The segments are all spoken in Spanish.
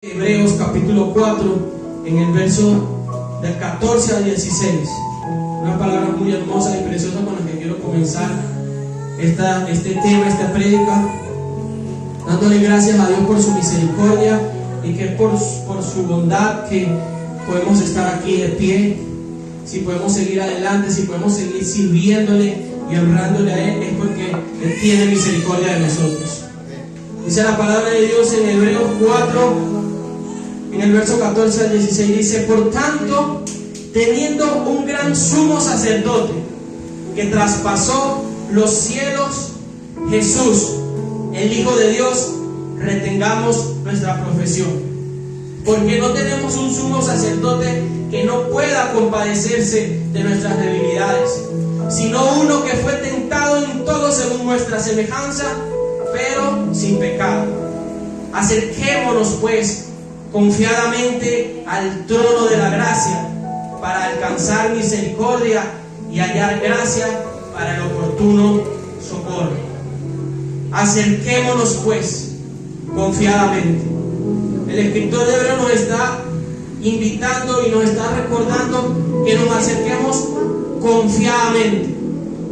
Hebreos capítulo 4, en el verso del 14 al 16. Una palabra muy hermosa y preciosa con la que quiero comenzar este tema, esta prédica, dándole gracias a Dios por su misericordia y que por su bondad que podemos estar aquí de pie, si podemos seguir adelante, si podemos seguir sirviéndole y honrándole a Él, es porque Él tiene misericordia de nosotros. Dice la palabra de Dios en Hebreos 4, en el verso 14 al 16, dice: por tanto, teniendo un gran sumo sacerdote que traspasó los cielos, Jesús, el Hijo de Dios, retengamos nuestra profesión. Porque no tenemos un sumo sacerdote que no pueda compadecerse de nuestras debilidades, sino uno que fue tentado en todo según nuestra semejanza, pero sin pecado. Acerquémonos pues confiadamente al trono de la gracia para alcanzar misericordia y hallar gracia para el oportuno socorro. Acerquémonos pues confiadamente. El escritor de Hebreos nos está invitando y nos está recordando que nos acerquemos confiadamente.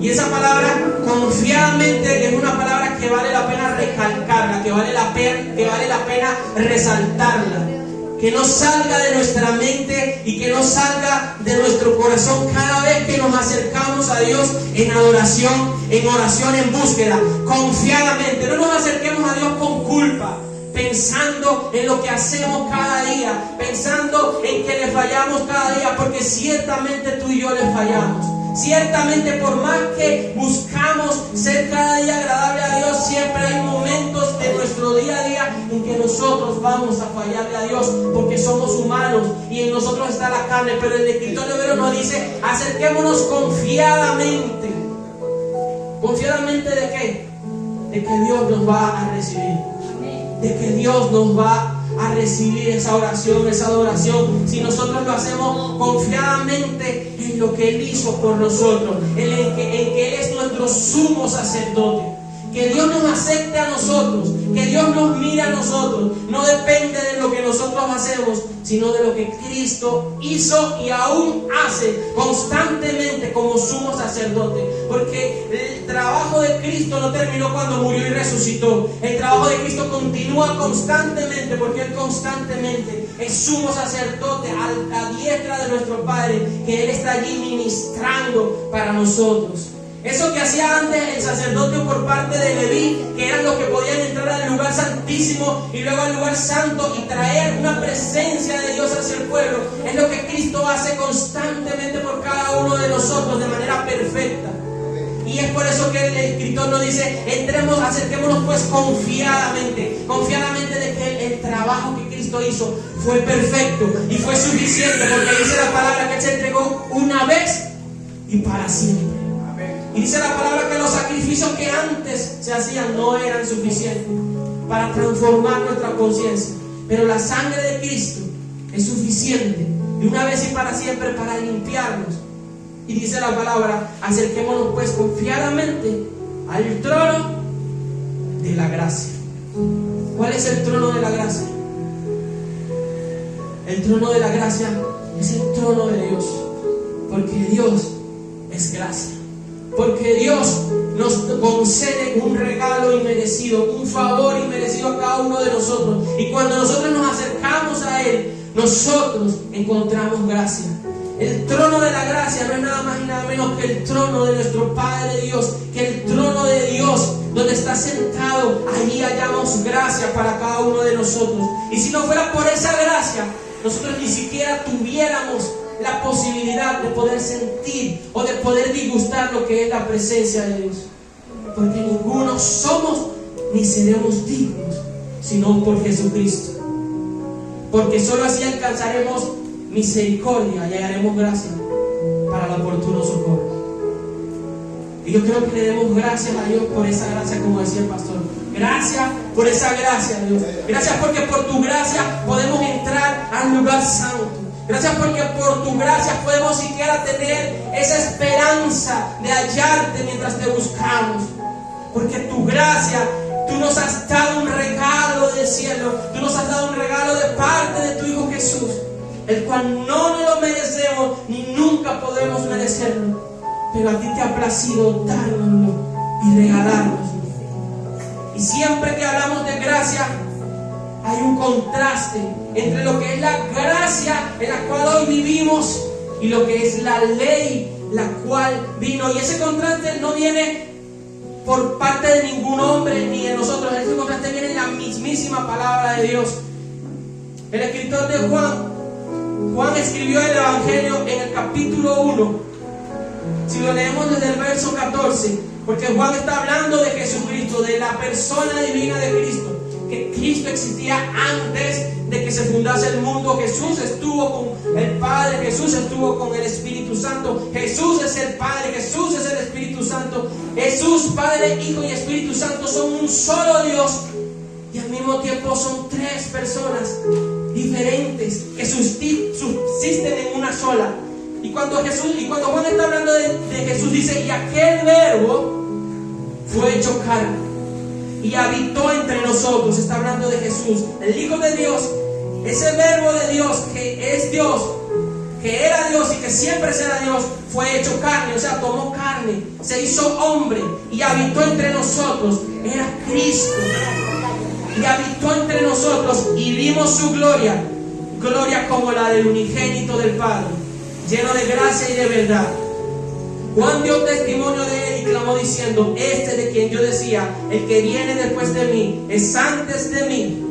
Y esa palabra confiadamente es una palabra que vale la pena recalcarla, que vale la pena resaltarla, que no salga de nuestra mente y que no salga de nuestro corazón cada vez que nos acercamos a Dios en adoración, en oración, en búsqueda, confiadamente. No nos acerquemos a Dios con culpa, pensando en lo que hacemos cada día, pensando en que le fallamos cada día, porque ciertamente tú y yo le fallamos. Ciertamente, por más que buscamos ser cada día agradable a Dios, siempre hay momentos de nuestro día a día en que nosotros vamos a fallarle a Dios, porque somos humanos y en nosotros está la carne. Pero el escritor de Hebreos nos dice: acerquémonos confiadamente. ¿Confiadamente de qué? De que Dios nos va a recibir, de que Dios nos va a recibir esa oración, esa adoración, si nosotros lo hacemos confiadamente en lo que Él hizo por nosotros, en que Él es nuestro sumo sacerdote. Que Dios nos acepte a nosotros, que Dios nos mire a nosotros. No depende de lo que nosotros hacemos, sino de lo que Cristo hizo y aún hace constantemente como sumo sacerdote. Porque el trabajo de Cristo no terminó cuando murió y resucitó. El trabajo de Cristo continúa constantemente, porque Él constantemente es sumo sacerdote a la diestra de nuestro Padre, que Él está allí ministrando para nosotros. Eso que hacía antes el sacerdote por parte de Leví, que eran los que podían entrar al lugar santísimo y luego al lugar santo y traer una presencia de Dios hacia el pueblo, es lo que Cristo hace constantemente por cada uno de nosotros de manera perfecta. Y es por eso que el escritor nos dice: acerquémonos pues confiadamente de que el trabajo que Cristo hizo fue perfecto y fue suficiente, porque dice la palabra que Él se entregó una vez y para siempre. Y dice la palabra que los sacrificios que antes se hacían no eran suficientes para transformar nuestra conciencia, pero la sangre de Cristo es suficiente de una vez y para siempre para limpiarnos. Y dice la palabra: acerquémonos pues confiadamente al trono de la gracia. ¿Cuál es el trono de la gracia? El trono de la gracia es el trono de Dios, porque Dios es gracia. Porque Dios nos concede un regalo inmerecido, un favor inmerecido a cada uno de nosotros. Y cuando nosotros nos acercamos a Él, nosotros encontramos gracia. El trono de la gracia no es nada más y nada menos que el trono de nuestro Padre Dios, que el trono de Dios donde está sentado, allí hallamos gracia para cada uno de nosotros. Y si no fuera por esa gracia, nosotros ni siquiera tuviéramos la posibilidad de poder sentir o de poder disgustar lo que es la presencia de Dios, porque ninguno somos ni seremos dignos sino por Jesucristo, porque solo así alcanzaremos misericordia y hallaremos gracia para el oportuno socorro. Y yo creo que le demos gracias a Dios por esa gracia, como decía el pastor. Gracias por esa gracia, Dios. Gracias porque por tu gracia podemos entrar al lugar santo. Gracias porque por tu gracia podemos siquiera tener esa esperanza de hallarte mientras te buscamos. Porque tu gracia Tú nos has dado un regalo del cielo. Tú nos has dado un regalo de parte de tu Hijo Jesús, el cual no nos lo merecemos ni nunca podemos merecerlo. Pero a ti te ha placido dárnoslo y regalárnoslo. Y siempre que hablamos de gracia, hay un contraste entre lo que es la gracia en la cual hoy vivimos y lo que es la ley la cual vino. Y ese contraste no viene por parte de ningún hombre ni de nosotros. Ese contraste viene en la mismísima palabra de Dios. El escritor de Juan escribió el Evangelio en el capítulo 1. Si lo leemos desde el verso 14, porque Juan está hablando de Jesucristo, de la persona divina de Cristo, que Cristo existía antes de que se fundase el mundo. Jesús estuvo con el Padre, Jesús estuvo con el Espíritu Santo. Jesús es el Padre, Jesús es el Espíritu Santo. Jesús, Padre, Hijo y Espíritu Santo son un solo Dios, y al mismo tiempo son tres personas diferentes que subsisten en una sola. Y cuando Juan está hablando de Jesús, dice: y aquel verbo fue hecho carne y habitó entre nosotros. Está hablando de Jesús, el Hijo de Dios, ese verbo de Dios que es Dios, que era Dios y que siempre será Dios, fue hecho carne, o sea, tomó carne, se hizo hombre y habitó entre nosotros. Era Cristo y habitó entre nosotros, y vimos su gloria, gloria como la del unigénito del Padre, lleno de gracia y de verdad. Juan dio testimonio de él y clamó diciendo: este de quien yo decía, el que viene después de mí es antes de mí,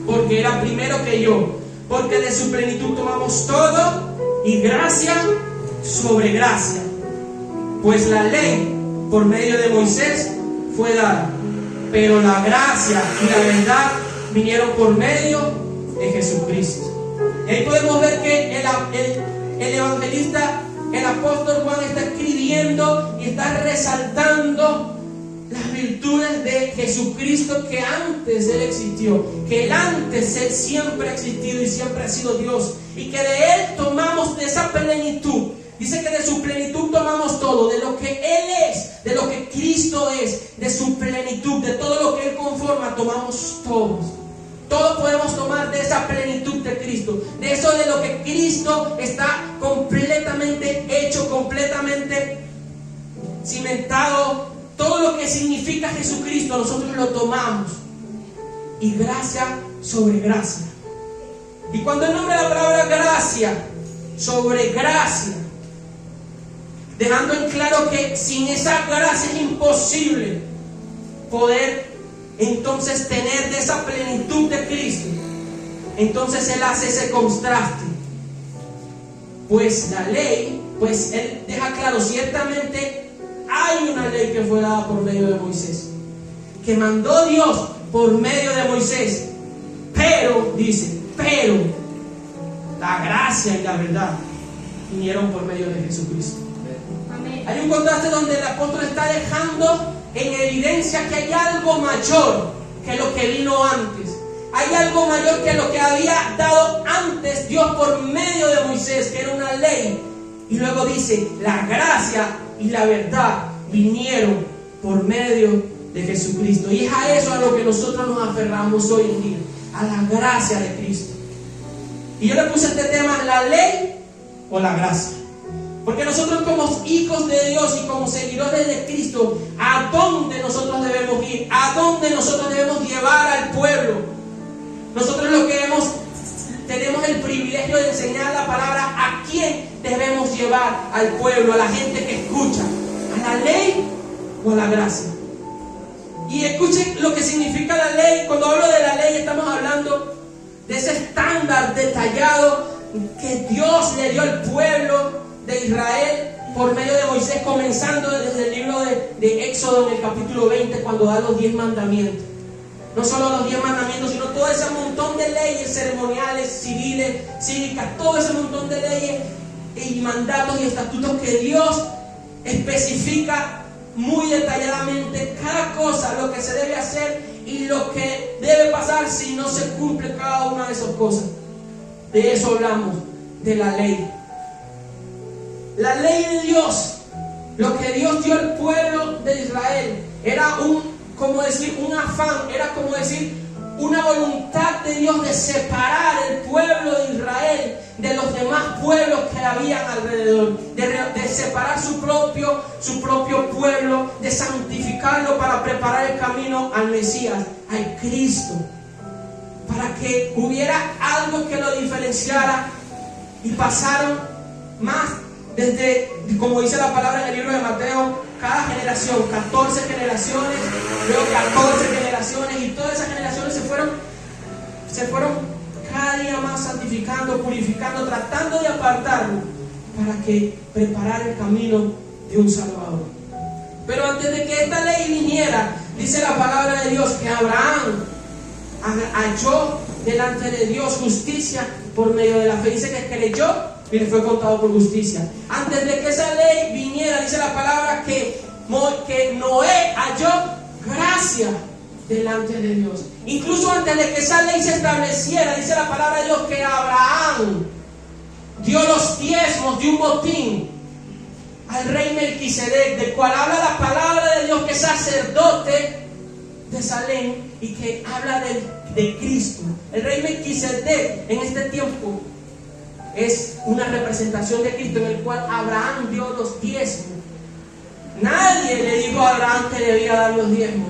porque era primero que yo, porque de su plenitud tomamos todo, y gracia sobre gracia. Pues la ley por medio de Moisés fue dada, pero la gracia y la verdad vinieron por medio de Jesucristo. Y ahí podemos ver que el evangelista, el apóstol Juan, está escribiendo y está resaltando las virtudes de Jesucristo, que antes Él existió, que Él siempre ha existido y siempre ha sido Dios, y que de Él tomamos de esa plenitud. Dice que de su plenitud tomamos todo, de lo que Él es, de lo que Cristo es, de su plenitud, de todo lo que Él conforma, tomamos todos. Todos podemos tomar de esa plenitud de Cristo, de eso de lo que Cristo está completamente hecho, completamente cimentado. Todo lo que significa Jesucristo, nosotros lo tomamos, y gracia sobre gracia. Y cuando Él nombra la palabra gracia sobre gracia, dejando en claro que sin esa gracia es imposible poder entonces tener de esa plenitud de Cristo. Entonces Él hace ese contraste. Pues la ley, pues Él deja claro, ciertamente hay una ley que fue dada por medio de Moisés, que mandó Dios por medio de Moisés, pero, dice, pero la gracia y la verdad vinieron por medio de Jesucristo. Amén. Hay un contraste donde el apóstol está dejando en evidencia que hay algo mayor que lo que vino antes. Hay algo mayor que lo que había dado antes Dios por medio de Moisés, que era una ley. Y luego dice: la gracia y la verdad vinieron por medio de Jesucristo. Y es a eso a lo que nosotros nos aferramos hoy en día, a la gracia de Cristo. Y yo le puse este tema: la ley o la gracia. Porque nosotros, como hijos de Dios y como seguidores de Cristo, ¿a dónde nosotros debemos ir? ¿A dónde nosotros debemos llevar al pueblo? Nosotros lo que tenemos el privilegio de enseñar la palabra. ¿A quién debemos llevar al pueblo? A la gente que escucha. ¿A la ley o a la gracia? Y escuchen lo que significa la ley. Cuando hablo de la ley, estamos hablando de ese estándar detallado que Dios le dio al pueblo de Israel por medio de Moisés, comenzando desde el libro de Éxodo, en el capítulo 20, cuando da los 10 mandamientos. No solo los 10 mandamientos, sino todo ese montón de leyes ceremoniales, civiles, cívicas, todo ese montón de leyes y mandatos y estatutos que Dios especifica muy detalladamente cada cosa, lo que se debe hacer y lo que debe pasar si no se cumple cada una de esas cosas. De eso hablamos, de la ley. La ley de Dios, lo que Dios dio al pueblo de Israel, era un como decir un afán, era como decir una voluntad de Dios de separar el pueblo de Israel de los demás pueblos que habían alrededor, de separar su propio pueblo, de santificarlo para preparar el camino al Mesías, al Cristo, para que hubiera algo que lo diferenciara. Y pasaron más desde, como dice la palabra en el libro de Mateo, cada generación, 14 generaciones, luego 14 generaciones, y todas esas generaciones se fueron cada día más santificando, purificando, tratando de apartarlo para que preparar el camino de un Salvador. Pero antes de que esta ley viniera, dice la palabra de Dios que Abraham halló delante de Dios justicia por medio de la fe. Dice que creyó y le fue contado por justicia. Antes de que esa ley viniera, dice la palabra que Noé halló gracia delante de Dios. Incluso antes de que esa ley se estableciera, dice la palabra de Dios que Abraham dio los diezmos de un botín al rey Melquisedec, del cual habla la palabra de Dios, que es sacerdote de Salem y que habla de Cristo. El rey Melquisedec en este tiempo es una representación de Cristo, en el cual Abraham dio los diezmos. Nadie le dijo a Abraham que debía dar los diezmos.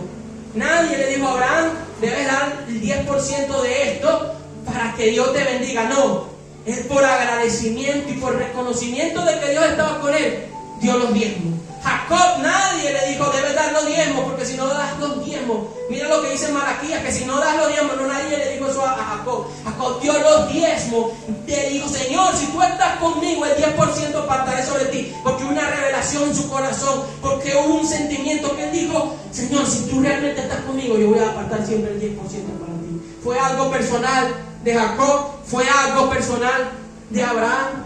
Nadie le dijo a Abraham, debes dar el 10% de esto para que Dios te bendiga. No, es por agradecimiento y por reconocimiento de que Dios estaba con él, dio los diezmos. Jacob, nadie le dijo, debes dar los diezmos, porque si no das los diezmos, mira lo que dice Malaquías, que si no das los diezmos, no, nadie le dijo eso a Jacob. Jacob dio los diezmos, te dijo, Señor, si tú estás conmigo, el 10% apartaré sobre ti, porque hubo una revelación en su corazón, porque hubo un sentimiento que él dijo, Señor, si tú realmente estás conmigo, yo voy a apartar siempre el 10% para ti. Fue algo personal de Jacob, fue algo personal de Abraham.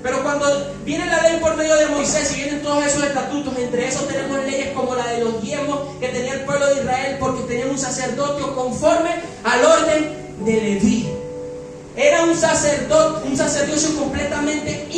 Pero cuando viene la ley por medio de Moisés y vienen todos esos estatutos, entre esos tenemos leyes como la de los diezmos que tenía el pueblo de Israel, porque tenían un sacerdocio conforme al orden de Leví. Era un sacerdocio completamente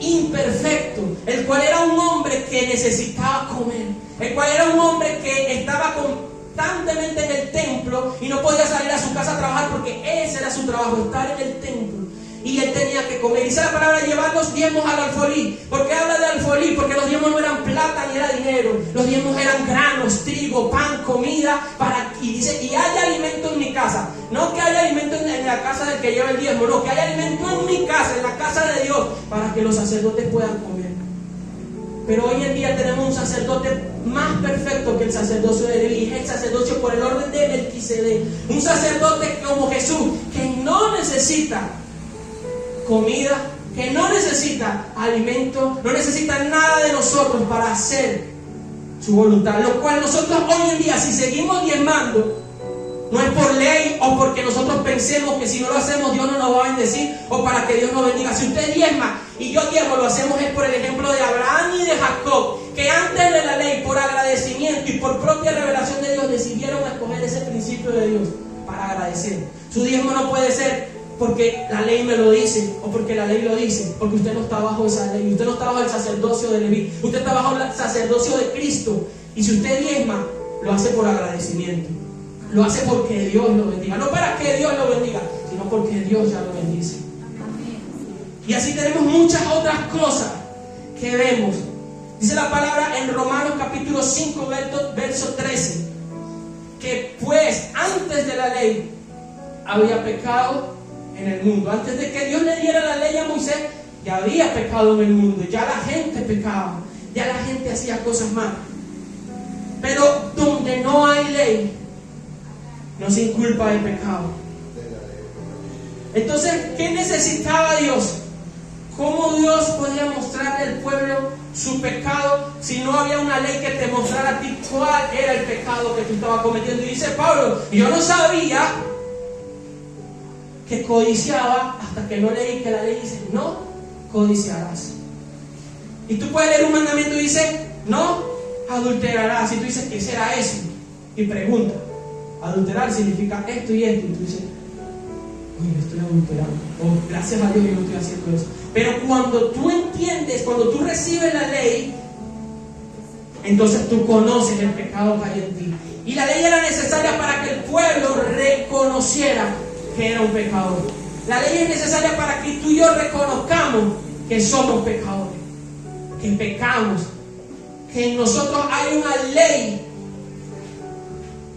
imperfecto, el cual era un hombre que necesitaba comer, el cual era un hombre que estaba constantemente en el templo y no podía salir a su casa a trabajar, porque ese era su trabajo, estar en el templo. Y él tenía que comer. Dice la palabra llevar los diezmos al alfolí. ¿Por qué habla de alfolí? Porque los diezmos no eran plata ni era dinero. Los diezmos eran granos, trigo, pan, comida. Y dice, y hay alimento en mi casa. No que haya alimento en la casa del que lleva el diezmo. No, que haya alimento en mi casa, en la casa de Dios, para que los sacerdotes puedan comer. Pero hoy en día tenemos un sacerdote más perfecto que el sacerdocio de Leví. Es el sacerdocio por el orden de Melquisedec. Un sacerdote como Jesús, que no necesita comida, que no necesita alimento, no necesita nada de nosotros para hacer su voluntad. Lo cual nosotros hoy en día, si seguimos diezmando, no es por ley o porque nosotros pensemos que si no lo hacemos Dios no nos va a bendecir, o para que Dios nos bendiga. Si usted diezma y yo diezmo, lo hacemos es por el ejemplo de Abraham y de Jacob, que antes de la ley, por agradecimiento y por propia revelación de Dios, decidieron escoger ese principio de Dios para agradecer. Su diezmo no puede ser porque la ley me lo dice, o porque la ley lo dice, porque usted no está bajo esa ley, usted no está bajo el sacerdocio de Leví, usted está bajo el sacerdocio de Cristo. Y si usted diezma, lo hace por agradecimiento, lo hace porque Dios lo bendiga, no para que Dios lo bendiga, sino porque Dios ya lo bendice. Y así tenemos muchas otras cosas que vemos. Dice la palabra en Romanos capítulo 5 verso 13, que pues antes de la ley había pecado en el mundo. Antes de que Dios le diera la ley a Moisés, ya había pecado en el mundo, ya la gente pecaba, ya la gente hacía cosas malas. Pero donde no hay ley, no se inculpa de pecado. Entonces, ¿qué necesitaba Dios? ¿Cómo Dios podía mostrarle al pueblo su pecado si no había una ley que te mostrara a ti cuál era el pecado que tú estabas cometiendo? Y dice Pablo, yo no sabía que codiciaba hasta que no leí que la ley dice, no codiciarás. Y tú puedes leer un mandamiento y dice, no adulterarás. Y tú dices, ¿qué será eso? Y pregunta, adulterar significa esto y esto. Y tú dices, oye, estoy adulterando. Oh, gracias a Dios yo no estoy haciendo eso. Pero cuando tú entiendes, cuando tú recibes la ley, entonces tú conoces el pecado que hay en ti. Y la ley era necesaria para que el pueblo reconociera que era un pecador. La ley es necesaria para que tú y yo reconozcamos que somos pecadores, que pecamos, que en nosotros hay una ley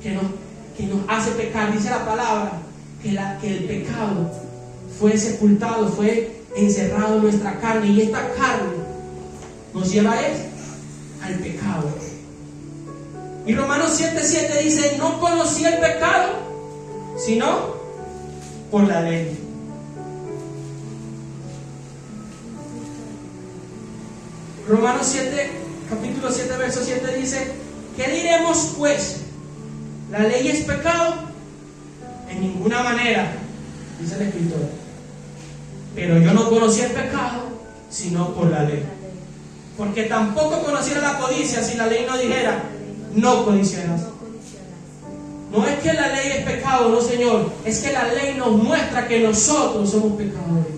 que nos hace pecar. Dice la palabra que el pecado fue sepultado, fue encerrado en nuestra carne, y esta carne nos lleva al pecado. Y Romanos 7:7 dice: no conocí el pecado sino por la ley. Romanos 7, capítulo 7, verso 7 dice: ¿qué diremos pues? ¿La ley es pecado? En ninguna manera, dice el escritor. Pero yo no conocí el pecado sino por la ley. Porque tampoco conociera la codicia si la ley no dijera: no codiciarás. No es que la ley es pecado, no, Señor. Es que la ley nos muestra que nosotros somos pecadores.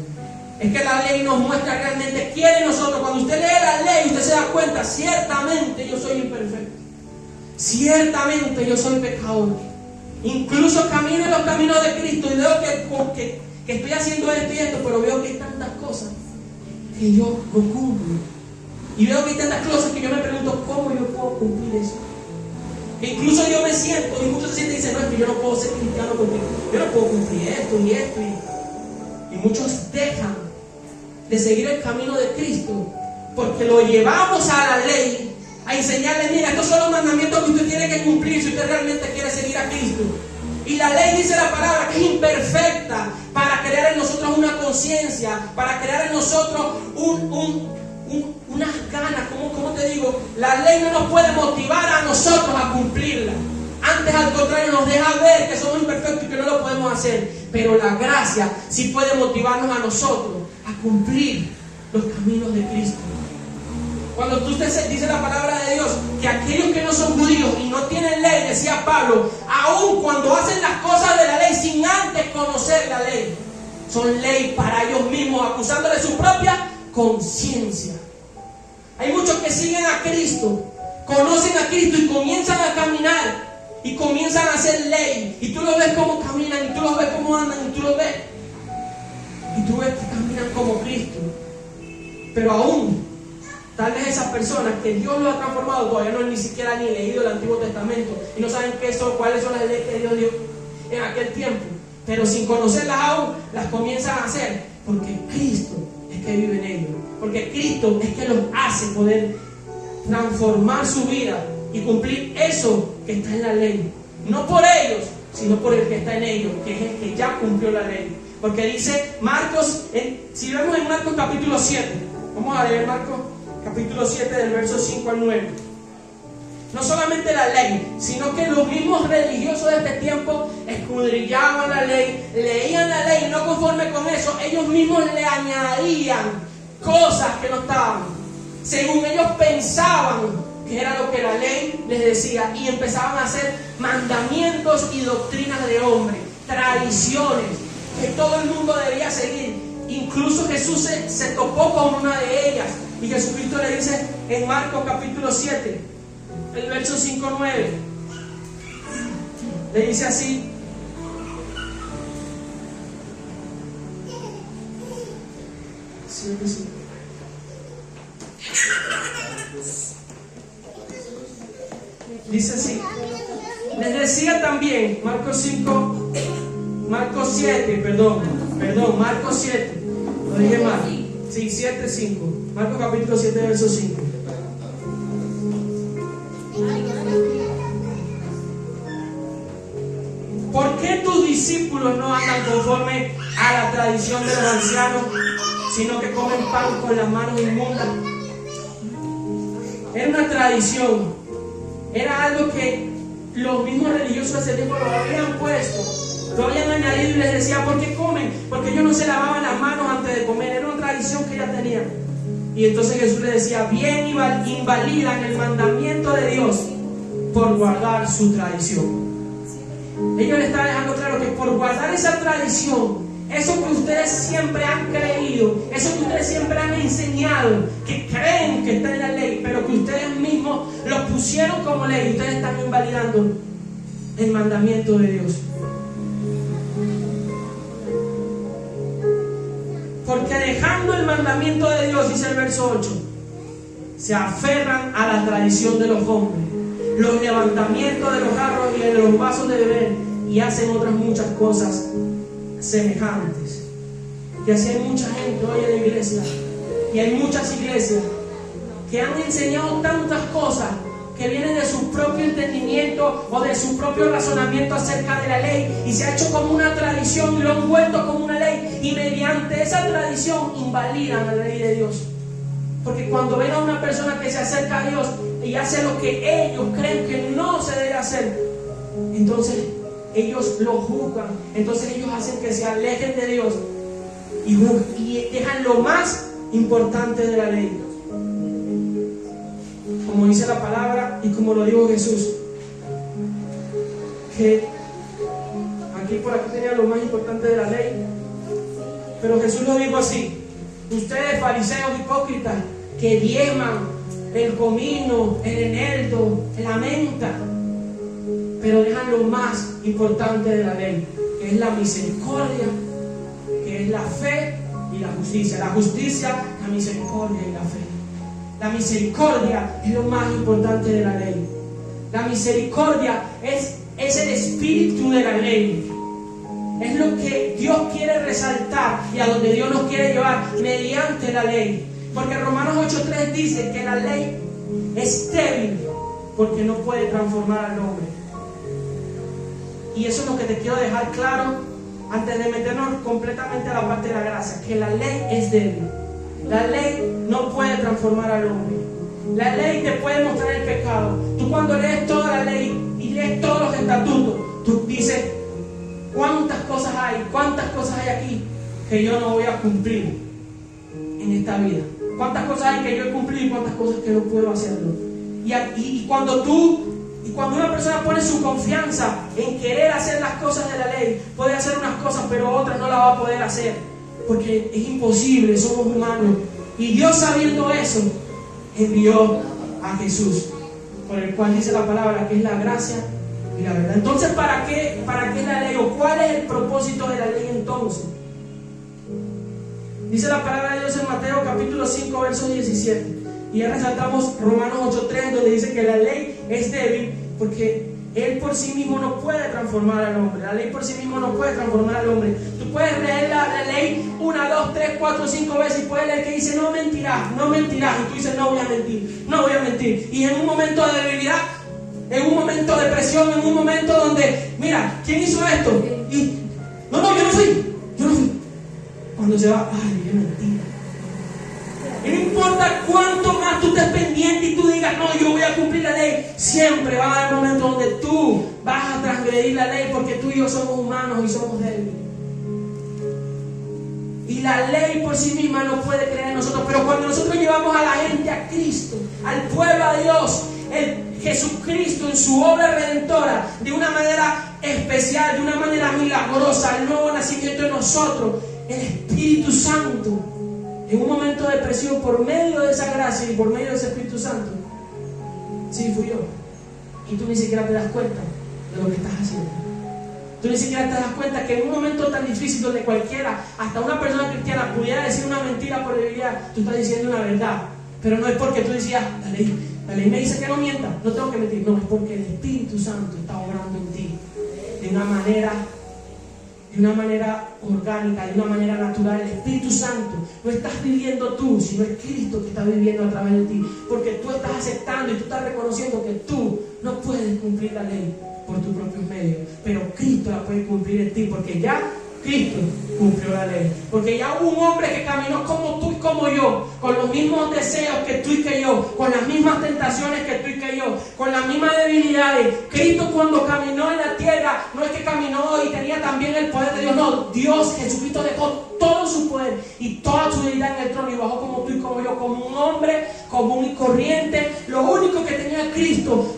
Es que la ley nos muestra realmente quién es nosotros. Cuando usted lee la ley, usted se da cuenta: ciertamente yo soy imperfecto, ciertamente yo soy pecador. Incluso camino en los caminos de Cristo y veo que estoy haciendo esto y esto, pero veo que hay tantas cosas que yo no cumplo. Y veo que hay tantas cosas que yo me pregunto: ¿cómo yo puedo cumplir eso? Que incluso yo me siento, y muchos se sienten y dicen: no, es que yo no puedo ser cristiano porque yo no puedo cumplir esto y esto. Y muchos dejan de seguir el camino de Cristo porque lo llevamos a la ley, a enseñarle: mira, estos son los mandamientos que usted tiene que cumplir si usted realmente quiere seguir a Cristo. Y la ley, dice la palabra, que es imperfecta para crear en nosotros una conciencia, para crear en nosotros unas ganas. ¿Cómo te digo? La ley no nos puede motivar a nosotros a cumplirla. Antes, al contrario, nos deja ver que somos imperfectos y que no lo podemos hacer. Pero la gracia sí puede motivarnos a nosotros a cumplir los caminos de Cristo. Cuando tú dice la palabra de Dios que aquellos que no son judíos y no tienen ley, decía Pablo, aun cuando hacen las cosas de la ley sin antes conocer la ley, son ley para ellos mismos, acusándole su propia conciencia. Hay muchos que siguen a Cristo, conocen a Cristo y comienzan a caminar y comienzan a hacer ley, y tú los ves cómo caminan, y tú los ves cómo andan, y tú los ves que caminan como Cristo. Pero aún tal vez esas personas que Dios los ha transformado todavía no han ni siquiera ni leído el Antiguo Testamento y no saben cuáles son las leyes que Dios dio en aquel tiempo, pero sin conocerlas aún las comienzan a hacer, porque Cristo es que vive en ellos, porque Cristo es que los hace poder transformar su vida y cumplir eso que está en la ley, no por ellos, sino por el que está en ellos, que es el que ya cumplió la ley. Porque dice Marcos, si vemos en Marcos capítulo 7, vamos a leer Marcos capítulo 7 del verso 5 al 9. No solamente la ley, sino que los mismos religiosos de este tiempo escudriñaban la ley, leían la ley, y no conforme con eso, ellos mismos le añadían cosas que no estaban, según ellos pensaban que era lo que la ley les decía, y empezaban a hacer mandamientos y doctrinas de hombre, tradiciones que todo el mundo debía seguir. Incluso Jesús se topó con una de ellas, y Jesucristo le dice en Marcos capítulo 7, el verso 5-9, le dice así: dice así, les decía también, Marcos 7, lo dije mal, sí, 7:5, Marcos capítulo 7, verso 5. ¿Por qué tus discípulos no andan conforme a la tradición de los ancianos, sino que comen pan con las manos inmundas? Era una tradición, era algo que los mismos religiosos de ese tiempo lo habían puesto, lo habían añadido, y les decía: ¿por qué comen? Porque ellos no se lavaban las manos antes de comer. Era una tradición que ya tenían. Y entonces Jesús les decía: bien invalidan el mandamiento de Dios por guardar su tradición. Ellos le estaban dejando claro que por guardar esa tradición, eso que ustedes siempre han creído, eso que ustedes siempre han enseñado, que creen que está en la ley, pero que ustedes mismos lo pusieron como ley, ustedes están invalidando el mandamiento de Dios. Porque dejando el mandamiento de Dios, dice el verso 8, se aferran a la tradición de los hombres, los levantamientos de los jarros y de los vasos de beber, y hacen otras muchas cosas semejantes. Y así hay mucha gente hoy en la iglesia, y hay muchas iglesias que han enseñado tantas cosas que vienen de su propio entendimiento o de su propio razonamiento acerca de la ley, y se ha hecho como una tradición y lo han vuelto como una ley, y mediante esa tradición invalidan la ley de Dios. Porque cuando ven a una persona que se acerca a Dios y hace lo que ellos creen que no se debe hacer, entonces ellos lo juzgan, entonces ellos hacen que se alejen de Dios y dejan lo más importante de la ley. Como dice la palabra y como lo dijo Jesús, que por aquí tenía lo más importante de la ley, pero Jesús lo dijo así: ustedes fariseos hipócritas que diezman el comino, el eneldo, la menta, pero dejan lo más importante de la ley, que es la misericordia, que es la fe y la justicia. La justicia, la misericordia y la fe. La misericordia es lo más importante de la ley. La misericordia es el espíritu de la ley. Es lo que Dios quiere resaltar y a donde Dios nos quiere llevar mediante la ley. Porque Romanos 8:3 dice que la ley es débil porque no puede transformar al hombre. Y eso es lo que te quiero dejar claro antes de meternos completamente a la parte de la gracia, que la ley es débil. La ley no puede transformar al hombre. La ley te puede mostrar el pecado. Tú cuando lees toda la ley y lees todos los estatutos, tú dices: ¿cuántas cosas hay aquí que yo no voy a cumplir en esta vida? ¿Cuántas cosas hay que yo he cumplido y cuántas cosas que no puedo hacerlo? Y cuando una persona pone su confianza en querer hacer las cosas de la ley, puede hacer unas cosas pero otras no las va a poder hacer, porque es imposible, somos humanos. Y Dios, sabiendo eso, envió a Jesús, por el cual dice la palabra que es la gracia y la verdad. Entonces, ¿para qué la ley? ¿O cuál es el propósito de la ley entonces? Dice la palabra de Dios en Mateo capítulo 5, verso 17. Y ya resaltamos Romanos 8:3, donde dice que la ley es débil porque Él por sí mismo no puede transformar al hombre. La ley por sí mismo no puede transformar al hombre. Tú puedes leer la ley 1, 2, 3, 4, 5 veces y puedes leer que dice: no mentirás, no mentirás. Y tú dices: no voy a mentir, no voy a mentir. Y en un momento de debilidad, en un momento de presión, en un momento donde, mira, ¿quién hizo esto? Y no, yo no fui. Cuando se va, ay, qué mentira. Y no importa cuánto más tú estés pendiente y tú digas: no, yo voy a cumplir la ley, siempre va a haber momentos donde tú vas a transgredir la ley, porque tú y yo somos humanos y somos débiles. Y la ley por sí misma no puede creer en nosotros, pero cuando nosotros llevamos a la gente a Cristo, al pueblo a Dios, Jesucristo en su obra redentora, de una manera especial, de una manera milagrosa, el nuevo nacimiento en nosotros, el Espíritu Santo, en un momento de presión, por medio de esa gracia y por medio de ese Espíritu Santo, sí, fui yo. Y tú ni siquiera te das cuenta de lo que estás haciendo. Tú ni siquiera te das cuenta que en un momento tan difícil donde cualquiera, hasta una persona cristiana, pudiera decir una mentira por debilidad, tú estás diciendo una verdad. Pero no es porque tú decías: la ley me dice que no mienta, no tengo que mentir. No, es porque el Espíritu Santo está obrando en ti de una manera orgánica, de una manera natural. El Espíritu Santo no estás viviendo tú, sino es Cristo que está viviendo a través de ti, porque tú estás aceptando y tú estás reconociendo que tú no puedes cumplir la ley por tus propios medios, pero Cristo la puede cumplir en ti, porque ya Cristo cumplió la ley. Porque ya hubo un hombre que caminó como tú y como yo, con los mismos deseos que tú y que yo, con las mismas tentaciones que tú y que yo, con las mismas debilidades. Cristo, cuando caminó en la tierra, no es que caminó y tenía también el poder de Dios, no. Dios, Jesucristo, dejó todo su poder y toda su debilidad en el trono y bajó como tú y como yo, como un hombre común y corriente. Lo único que tenía Cristo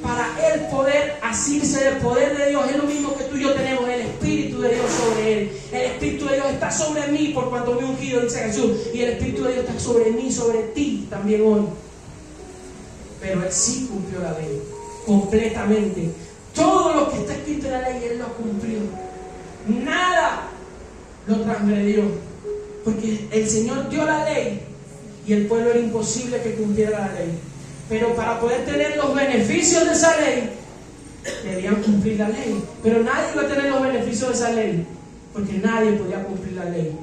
para él poder asirse del poder de Dios es lo mismo que tú y yo tenemos: el Espíritu de Dios sobre él. El Espíritu de Dios está sobre mí por cuanto me he ungido, dice Jesús, y el Espíritu de Dios está sobre mí, sobre ti también hoy. Pero él sí cumplió la ley completamente. Todo lo que está escrito en la ley, Él lo cumplió. Nada lo transgredió. Porque el Señor dio la ley y el pueblo era imposible que cumpliera la ley. Pero para poder tener los beneficios de esa ley, debían cumplir la ley. Pero nadie iba a tener los beneficios de esa ley, porque nadie podía cumplir la ley.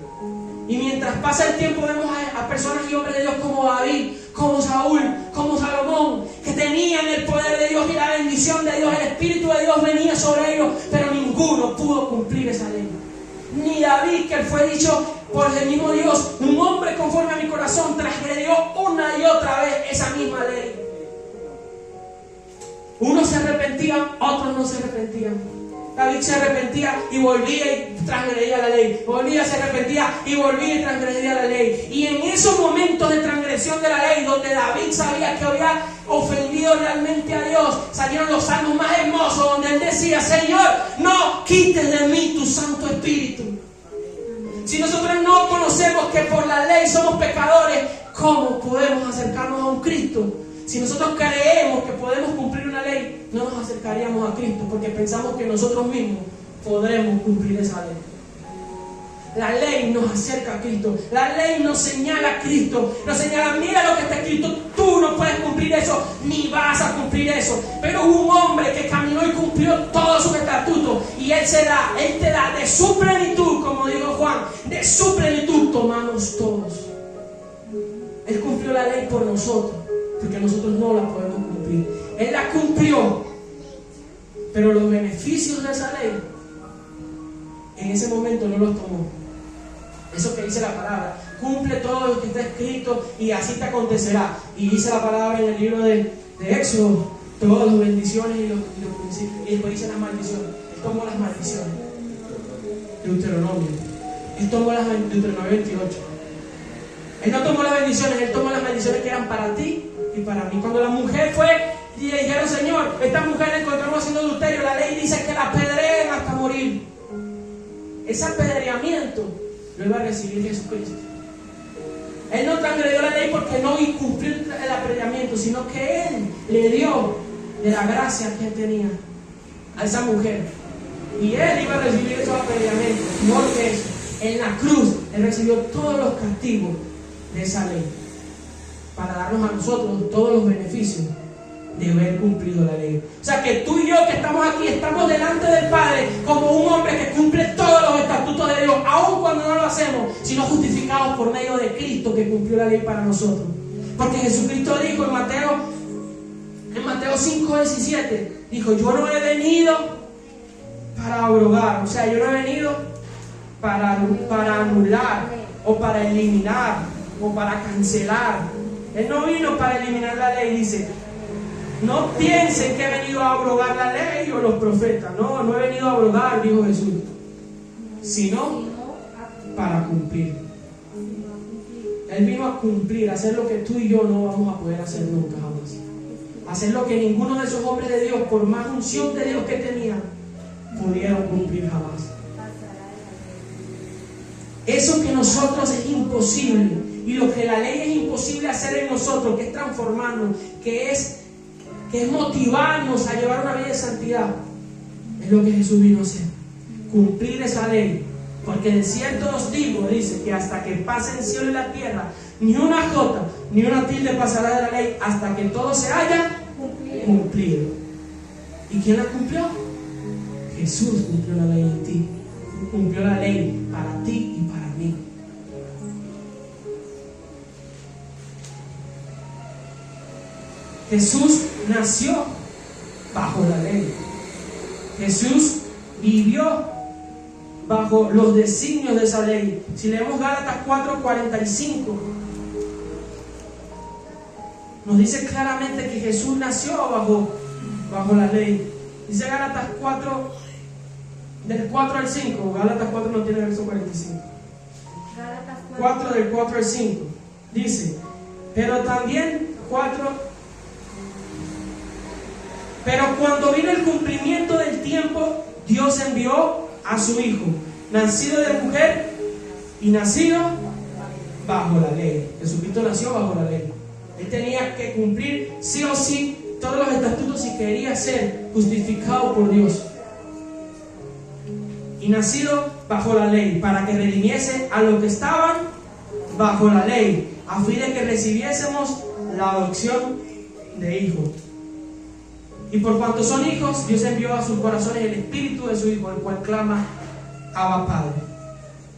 Y mientras pasa el tiempo, vemos a personas y hombres de Dios como David, como Saúl, como Salomón, que tenían el poder de Dios y la bendición de Dios, el Espíritu de Dios venía sobre ellos, pero ninguno pudo cumplir esa ley. Ni David, que fue dicho por el mismo Dios, un hombre conforme a mi corazón, transgredió una y otra vez esa misma ley. Unos se arrepentían, otros no se arrepentían. David se arrepentía y volvía y transgredía la ley. Volvía, se arrepentía y volvía y transgredía la ley. Y en esos momentos de transgresión de la ley, donde David sabía que había ofendido realmente a Dios, salieron los salmos más hermosos, donde él decía: Señor, no quites de mí tu Santo Espíritu. Si nosotros no conocemos que por la ley somos pecadores, ¿cómo podemos acercarnos a un Cristo? Si nosotros creemos que podemos cumplir una ley, no nos acercaríamos a Cristo, porque pensamos que nosotros mismos podremos cumplir esa ley. La ley nos acerca a Cristo. La ley nos señala a Cristo. Nos señala: mira lo que está escrito, tú no puedes cumplir eso, ni vas a cumplir eso. Pero hubo un hombre que caminó y cumplió todos sus estatutos, y Él te da de su plenitud, como dijo Juan, de su plenitud tomamos todos. Él cumplió la ley por nosotros, porque nosotros no la podemos cumplir. Él la cumplió, pero los beneficios de esa ley en ese momento no los tomó. Eso que dice la palabra: cumple todo lo que está escrito y así te acontecerá. Y dice la palabra en el libro de Éxodo todas las bendiciones y los principios, y después dice las maldiciones. Él tomó las maldiciones. Deuteronomio. Él tomó las Deuteronomio 28. Él no tomó las bendiciones, Él tomó las maldiciones que eran para ti y para mí. Cuando la mujer fue y le dijeron: Señor, esta mujer la encontramos haciendo adulterio, la ley dice que la apedreen hasta morir. Ese apedreamiento lo iba a recibir Jesucristo. Él no transgredió la ley porque no cumplió el apedreamiento, sino que Él le dio de la gracia que Él tenía a esa mujer. Y Él iba a recibir esos apedreamientos. No que eso. En la cruz Él recibió todos los castigos de esa ley, para darnos a nosotros todos los beneficios de haber cumplido la ley. O sea que tú y yo que estamos aquí, estamos delante del Padre como un hombre que cumple todos los estatutos de Dios, aun cuando no lo hacemos, sino justificados por medio de Cristo, que cumplió la ley para nosotros. Porque Jesucristo dijo en Mateo 5:17, dijo: yo no he venido para abrogar, o sea, yo no he venido para anular o para eliminar o para cancelar. Él no vino para eliminar la ley. Dice: no piensen que he venido a abrogar la ley o los profetas. No, no he venido a abrogar, dijo Jesús, sino para cumplir. Él vino a cumplir, a hacer lo que tú y yo no vamos a poder hacer nunca jamás. Hacer lo que ninguno de esos hombres de Dios, por más unción de Dios que tenían, pudieron cumplir jamás. Eso que nosotros es imposible, y lo que la ley es imposible hacer en nosotros, que es transformarnos, que es motivarnos a llevar una vida de santidad, es lo que Jesús vino a hacer: cumplir esa ley. Porque de cierto os digo, dice, que hasta que pase el cielo y la tierra, ni una jota ni una tilde pasará de la ley, hasta que todo se haya cumplido. ¿Y quién la cumplió? Jesús cumplió la ley en ti. Cumplió la ley para ti y para mí. Jesús nació bajo la ley. Jesús vivió bajo los designios de esa ley. Si leemos Gálatas 4:45, nos dice claramente que Jesús nació bajo la ley. Dice Gálatas 4, del 4 al 5. Gálatas 4 no tiene verso 45. Gálatas 4 del 4 al 5. Dice: pero cuando vino el cumplimiento del tiempo, Dios envió a su Hijo, nacido de mujer y nacido bajo la ley. Jesucristo nació bajo la ley. Él tenía que cumplir sí o sí todos los estatutos y quería ser justificado por Dios. Y nacido bajo la ley, para que redimiese a los que estaban bajo la ley, a fin de que recibiésemos la adopción de hijos. Y por cuanto son hijos, Dios envió a sus corazones el espíritu de su Hijo, el cual clama: Abba, Padre.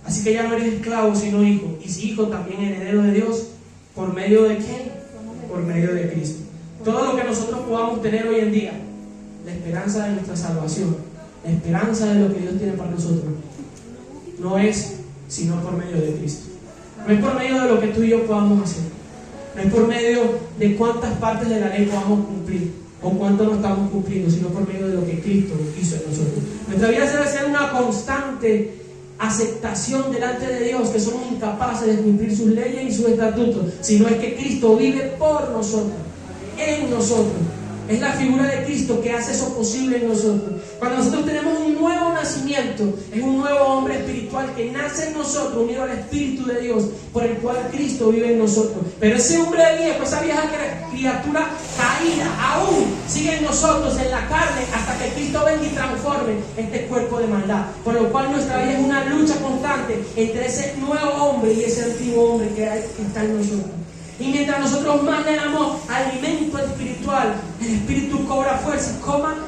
Así que ya no eres esclavo, sino hijo. Y si hijo, también heredero de Dios. ¿Por medio de quién? Por medio de Cristo. Todo lo que nosotros podamos tener hoy en día, la esperanza de nuestra salvación, la esperanza de lo que Dios tiene para nosotros, no es sino por medio de Cristo. No es por medio de lo que tú y yo podamos hacer. No es por medio de cuántas partes de la ley podamos cumplir o cuánto no estamos cumpliendo, sino por medio de lo que Cristo hizo en nosotros. Nuestra vida debe ser una constante aceptación delante de Dios, que somos incapaces de cumplir sus leyes y sus estatutos, sino es que Cristo vive por nosotros, en nosotros. Es la figura de Cristo que hace eso posible en nosotros. Cuando nosotros tenemos un nuevo nacimiento, es un nuevo hombre espiritual que nace en nosotros, unido al Espíritu de Dios, por el cual Cristo vive en nosotros. Pero ese hombre viejo, esa vieja criatura caída, aún sigue en nosotros, en la carne, hasta que Cristo venga y transforme este cuerpo de maldad. Por lo cual nuestra vida es una lucha constante entre ese nuevo hombre y ese antiguo hombre que está en nosotros. Y mientras nosotros más le damos alimento espiritual, el Espíritu cobra fuerza,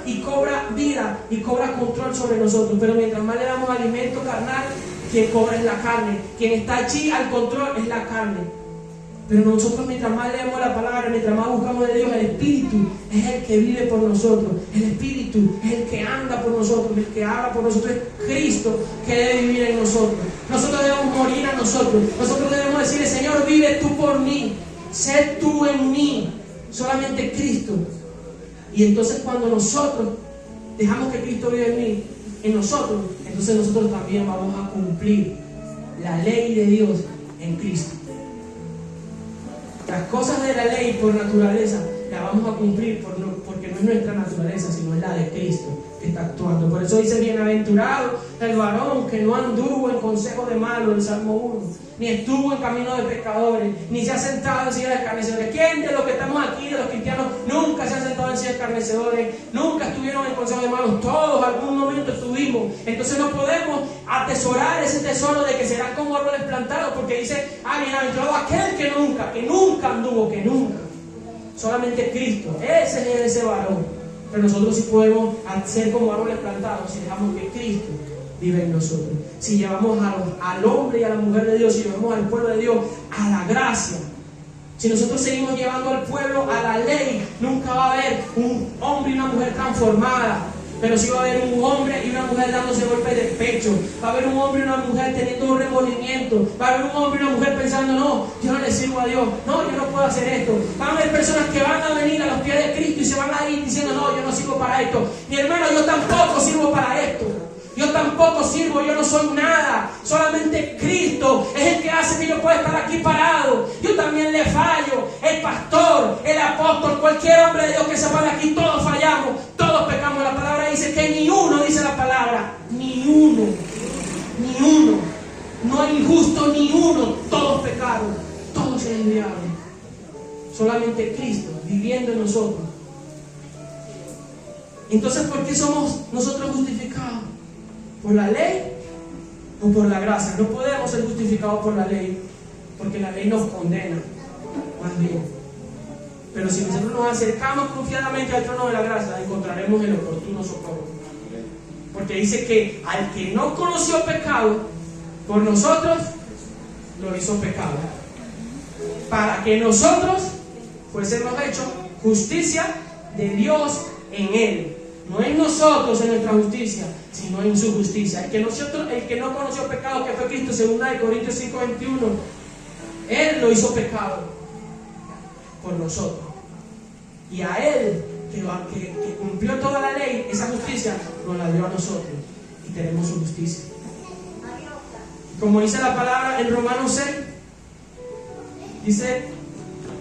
y cobra vida y cobra control sobre nosotros. Pero mientras más le damos alimento carnal, quien cobra es la carne. Quien está allí al control es la carne. Pero nosotros, mientras más leemos la palabra, mientras más buscamos de Dios, el Espíritu es el que vive por nosotros. El Espíritu es el que anda por nosotros, el que habla por nosotros. Es Cristo que debe vivir en nosotros. Nosotros debemos morir a nosotros. Nosotros debemos decirle: Señor, vive tú por mí. Sé tú en mí. Solamente Cristo. Y entonces cuando nosotros dejamos que Cristo vive en mí, en nosotros, entonces nosotros también vamos a cumplir la ley de Dios en Cristo. Las cosas de la ley por naturaleza las vamos a cumplir porque no es nuestra naturaleza, sino es la de Cristo que está actuando. Por eso dice: bienaventurado el varón que no anduvo en consejo de malos, el Salmo 1, ni estuvo en camino de pecadores, ni se ha sentado en silla de escarnecedores. ¿Quién de los que estamos aquí, de los cristianos, nunca se ha sentado en silla de escarnecedores? Nunca estuvieron en consejo de malos. Todos algún momento estuvimos. Entonces no podemos atesorar ese tesoro de que serán como árboles plantados, porque dice: bienaventurado aquel que nunca anduvo, que nunca. Solamente Cristo, ese es ese varón. Pero nosotros sí podemos ser como árboles plantados si dejamos que Cristo vive en nosotros. Si llevamos al hombre y a la mujer de Dios, si llevamos al pueblo de Dios a la gracia. Si nosotros seguimos llevando al pueblo a la ley, nunca va a haber un hombre y una mujer transformada. Pero sí va a haber un hombre y una mujer dándose golpes de pecho. Va a haber un hombre y una mujer teniendo un remordimiento. Va a haber un hombre y una mujer pensando: no, yo no le sirvo a Dios. No, yo no puedo hacer esto. Van a haber personas que van a venir a los pies de Cristo y se van a ir diciendo: no, yo no sirvo para esto. Mi hermano, yo tampoco sirvo para esto. Yo tampoco sirvo, yo no soy nada. Solamente Cristo es el que hace que yo pueda estar aquí parado. Yo también le fallo. El pastor, el apóstol, cualquier hombre de Dios que se pare aquí, todos fallamos, todos pecamos. La palabra dice que ni uno, dice la palabra, ni uno. No hay injusto ni uno. Todos pecaron, todos se desviaron. Solamente Cristo viviendo en nosotros. Entonces, ¿por qué somos nosotros justificados? ¿Por la ley o por la gracia? No podemos ser justificados por la ley, porque la ley nos condena, más bien. Pero si nosotros nos acercamos confiadamente al trono de la gracia, encontraremos el oportuno socorro. Porque dice que al que no conoció pecado, por nosotros lo hizo pecado, para que nosotros fuésemos hechos justicia de Dios en él. No en nosotros, en nuestra justicia, sino en su justicia. El que no conoció pecado, que fue Cristo, según de Corintios 5:21, Él lo hizo pecado por nosotros. Y a Él, que cumplió toda la ley, esa justicia, nos la dio a nosotros. Y tenemos su justicia. Como dice la palabra en Romanos 6, dice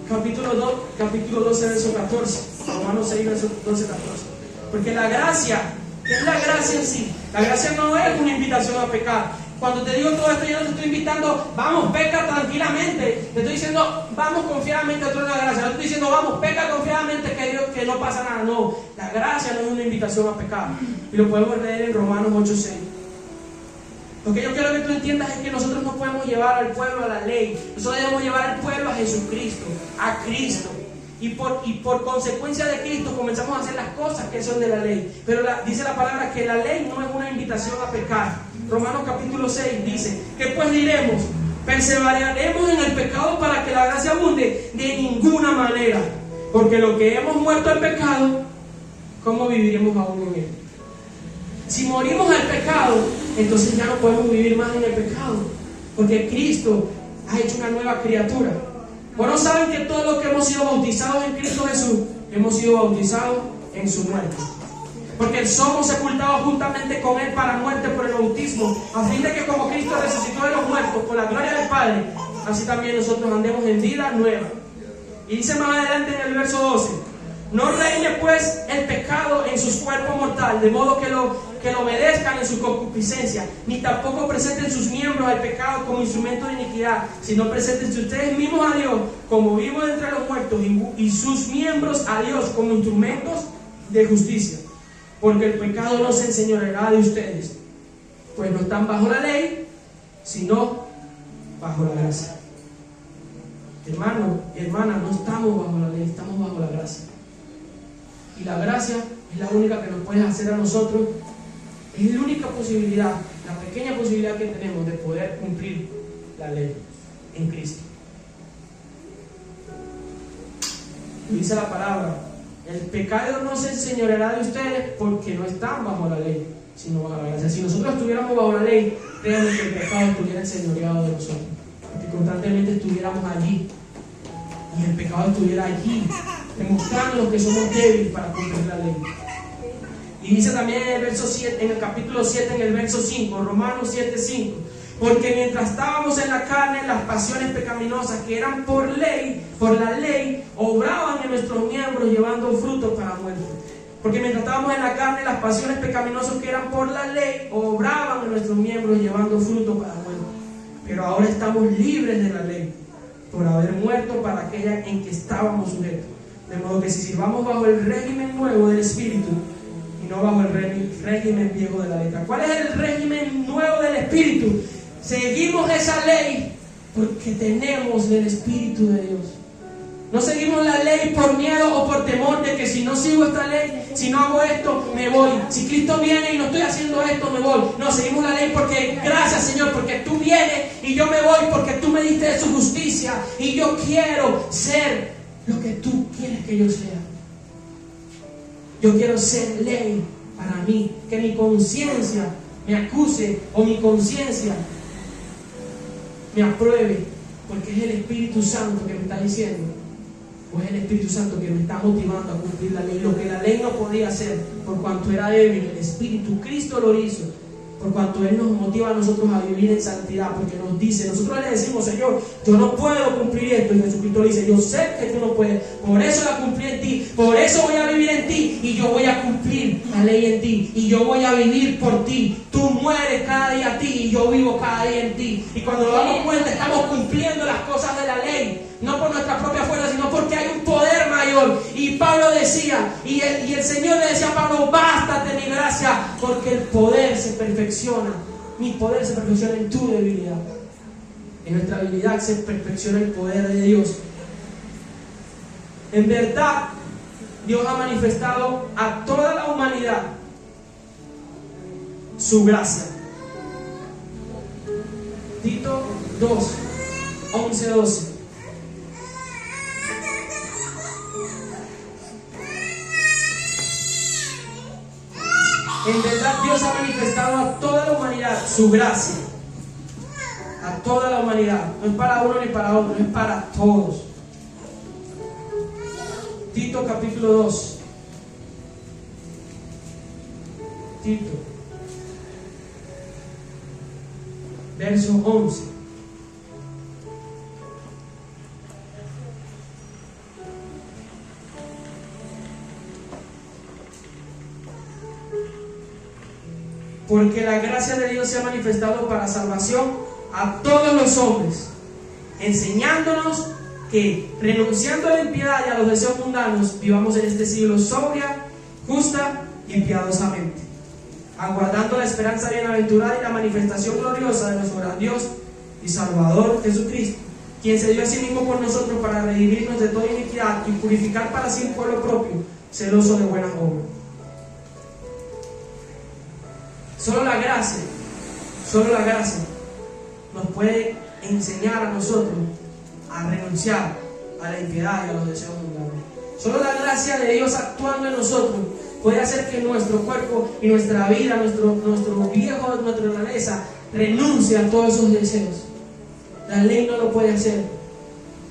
capítulo 12, verso 14. Romanos 6, verso 12, 14. Porque la gracia, ¿qué es la gracia en sí? La gracia no es una invitación a pecar. Cuando te digo todo esto, yo no te estoy invitando, vamos, peca tranquilamente. Te estoy diciendo, vamos confiadamente al trono de la gracia. No te estoy diciendo, vamos, peca confiadamente que no pasa nada. No, la gracia no es una invitación a pecar. Y lo podemos leer en Romanos 8:6. Lo que yo quiero que tú entiendas es que nosotros no podemos llevar al pueblo a la ley. Nosotros debemos llevar al pueblo a Jesucristo, a Cristo. Y por consecuencia de Cristo comenzamos a hacer las cosas que son de la ley. Pero dice la palabra que la ley no es una invitación a pecar. Romanos capítulo 6 dice, ¿qué pues diremos? ¿Perseveraremos en el pecado para que la gracia abunde? De ninguna manera. Porque lo que hemos muerto al pecado, ¿cómo viviremos aún en él? Si morimos al pecado, entonces ya no podemos vivir más en el pecado. Porque Cristo ha hecho una nueva criatura. Bueno, saben que todos los que hemos sido bautizados en Cristo Jesús, hemos sido bautizados en su muerte. Porque somos sepultados juntamente con Él para muerte por el bautismo, a fin de que como Cristo resucitó de los muertos por la gloria del Padre, así también nosotros andemos en vida nueva. Y dice más adelante en el verso 12, no reine pues el pecado en su cuerpo mortal, de modo que lo obedezcan en su concupiscencia, ni tampoco presenten sus miembros al pecado como instrumento de iniquidad, sino preséntense ustedes mismos a Dios como vivos entre los muertos y sus miembros a Dios como instrumentos de justicia. Porque el pecado no se enseñoreará de ustedes, pues no están bajo la ley, sino bajo la gracia. Hermano y hermana, no estamos bajo la ley, estamos bajo la gracia. Y la gracia es la única que nos puede hacer a nosotros, es la única posibilidad, la pequeña posibilidad que tenemos de poder cumplir la ley en Cristo. Dice la palabra, el pecado no se enseñoreará de ustedes porque no están bajo la ley, sino bajo la gracia. Si nosotros estuviéramos bajo la ley, créanme que el pecado estuviera enseñoreado de nosotros, porque constantemente estuviéramos allí y el pecado estuviera allí, demostrando que somos débiles para cumplir la ley. Y dice también en el verso 7, en el capítulo 7, en el verso 5, Romanos 7:5, porque mientras estábamos en la carne, las pasiones pecaminosas que eran por la ley, obraban en nuestros miembros llevando fruto para muerte. Porque mientras estábamos en la carne, las pasiones pecaminosas que eran por la ley, obraban en nuestros miembros llevando fruto para muerte. Pero ahora estamos libres de la ley, por haber muerto para aquella en que estábamos sujetos. De modo que si sirvamos bajo el régimen nuevo del Espíritu, y no bajo el régimen viejo de la letra. ¿Cuál es el régimen nuevo del Espíritu? Seguimos esa ley porque tenemos el Espíritu de Dios. No seguimos la ley por miedo o por temor de que si no sigo esta ley, si no hago esto, me voy. Si Cristo viene y no estoy haciendo esto, me voy. No, seguimos la ley porque, gracias Señor, porque tú vienes y yo me voy porque tú me diste de su justicia y yo quiero ser lo que tú quieres que yo sea. Yo quiero ser ley para mí, que mi conciencia me acuse o mi conciencia me apruebe, porque es el Espíritu Santo que me está diciendo, o es el Espíritu Santo que me está motivando a cumplir la ley. Lo que la ley no podía hacer, por cuanto era débil, el Espíritu Cristo lo hizo, por cuanto Él nos motiva a nosotros a vivir en santidad, porque nos dice, nosotros le decimos, Señor, yo no puedo cumplir esto, y Jesucristo le dice, yo sé que tú no puedes, por eso la cumplí en ti, por eso voy a vivir en ti, y yo voy a cumplir la ley en ti, y yo voy a vivir por ti. Tú mueres cada día a ti, y yo vivo cada día en ti. Y cuando nos damos cuenta, estamos cumpliendo las cosas de la ley, no por nuestra propia fuerza, sino porque hay un poder mayor. Y Pablo decía, y el Señor le decía a Pablo, bástate mi gracia, porque el poder se perfecciona, mi poder se perfecciona en tu debilidad. En nuestra debilidad se perfecciona el poder de Dios. En verdad, Dios ha manifestado a toda la humanidad su gracia. Tito 2, 11-12. En verdad Dios ha manifestado a toda la humanidad su gracia. A toda la humanidad. No es para uno ni para otro, es para todos. Tito capítulo 2. Tito. Verso 11. porque la gracia de Dios se ha manifestado para salvación a todos los hombres, enseñándonos que, renunciando a la impiedad y a los deseos mundanos, vivamos en este siglo sobria, justa y piadosamente, aguardando la esperanza bienaventurada y la manifestación gloriosa de nuestro gran Dios y Salvador Jesucristo, quien se dio a sí mismo por nosotros para redimirnos de toda iniquidad y purificar para sí un pueblo propio, celoso de buenas obras. Solo la gracia nos puede enseñar a nosotros a renunciar a la impiedad y a los deseos mundanos. Solo la gracia de Dios actuando en nosotros puede hacer que nuestro cuerpo y nuestra vida, nuestra naturaleza, renuncie a todos esos deseos. La ley no lo puede hacer,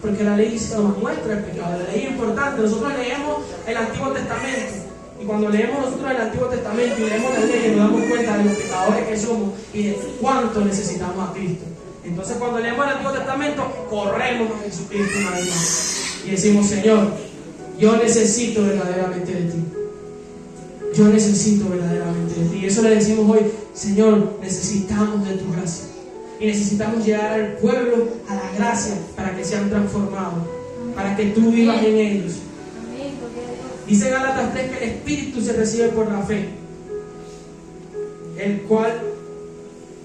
porque la ley nos muestra el pecado. La ley es importante. Nosotros leemos el Antiguo Testamento, y cuando leemos nosotros el Antiguo Testamento y leemos la ley, nos damos cuenta de los pecadores que somos y de cuánto necesitamos a Cristo. Entonces, cuando leemos el Antiguo Testamento, corremos a Jesucristo una vez más y decimos: Señor, yo necesito verdaderamente de ti. Yo necesito verdaderamente de ti. Y eso le decimos hoy: Señor, necesitamos de tu gracia. Y necesitamos llegar al pueblo a la gracia para que sean transformados, para que tú vivas en ellos. Dice Gálatas 3 que el Espíritu se recibe por la fe, el cual